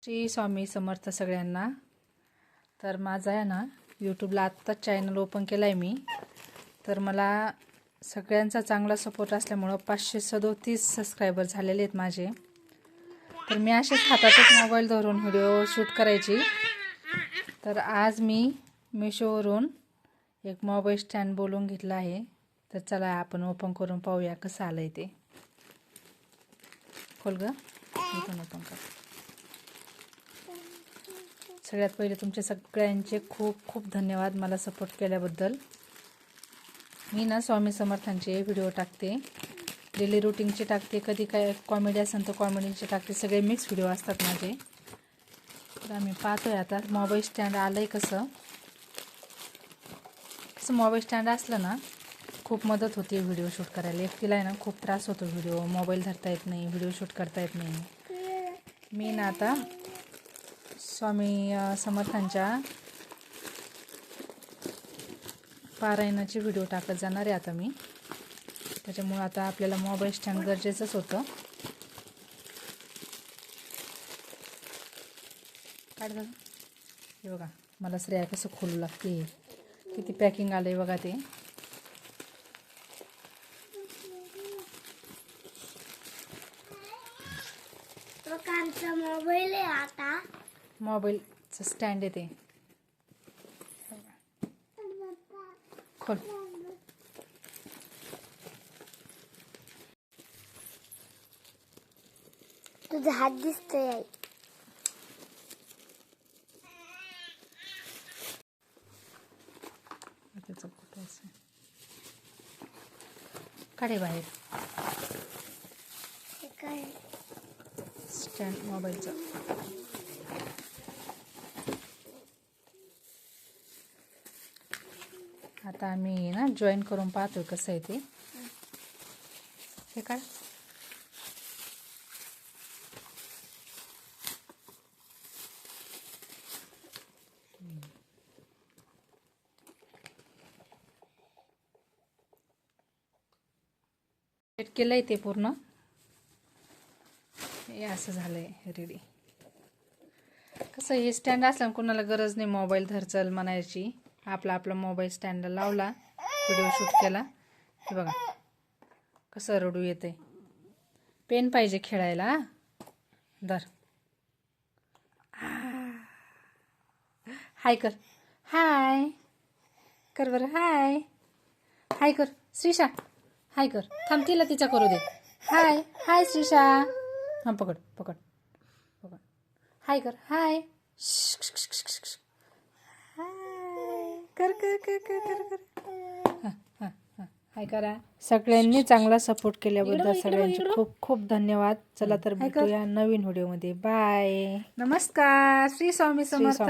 श्री स्वामी समर्थ सगळ्यांना। तर माझा आहे ना यूट्यूबला आत्ताच चॅनल ओपन केला आहे मी। तर मला सगळ्यांचा चांगला सपोर्ट असल्यामुळे 537 सबस्क्रायबर झालेले आहेत माझे। तर मी असेच हातातच मोबाईल धरून व्हिडिओ शूट करायची। तर आज मी मीशोवरून एक मोबाईल स्टँड बोलून घेतला आहे। तर चला आपण ओपन करून पाहूया कसं आलंय ते। खोल ग, इथून ओपन कर। सगळ्यात पहिले तुमचे सगळ्यांचे खूप खूप धन्यवाद मला सपोर्ट केल्याबद्दल। मी ना स्वामी समर्थांचे व्हिडिओ टाकते, डेली रूटीनचे टाकते, कधी काय कॉमेडी असेल तर कॉमेडीचे टाकते, सगळे मिक्स व्हिडिओ असतात माझे। तर आम्ही पाहतोय आता मोबाईल स्टँड आलंय कसं मोबाईल स्टँड असलं ना खूप मदत होते व्हिडिओ शूट करायला। एकटीला आहे ना खूप त्रास होतो, व्हिडिओ मोबाईल धरता येत नाही, व्हिडिओ शूट करता येत नाही। मी ना आता स्वामी समर्थांच्या पारायणाचे व्हिडिओ टाकत जाणार आहे आता मी। त्याच्यामुळे आता आपल्याला मोबाईल स्टँड गरजेचंच होतं। काढ बघा, हे बघा मला श्रेया कसं खोलू लागते, किती पॅकिंग आलंय बघा ते। मोबाईल आहे आता, मोबाईलचं स्टँड आहे ते। खोल। तुझा हात दिसतोय। त्याचं कुठं असं काढे बाहेर काय स्टँड मोबाईलचा। आता आम्ही ना जॉईन करून पाहतोय कसं आहे ते। हे काय सेट केलंय ते पूर्ण, हे असं झालंय रेडी। कसं हे स्टँड असलं कोणाला गरज नाही मोबाईल धर चल म्हणायची, आपला आपला मोबाईल स्टँडला लावला, व्हिडिओ शूट केला। हे बघा कसं रडू येते। पेन पाहिजे खेळायला, धर। हाय कर, हाय कर बरं, हाय हाय कर श्रीशा, हाय कर। थांब तिला तिचा करू दे। हाय हाय श्रीशा, हां पकड पकड पकड, हाय कर, हाय हाय कर कर कर कर कर कर, हां हां हां हाय करा। सगळ्यांनी चांगला सपोर्ट केल्याबद्दल सगळ्यांचे खूप खूप धन्यवाद। चला तर भेटूया नवीन व्हिडिओमध्ये। बाय, नमस्कार, श्री स्वामी समर्थ।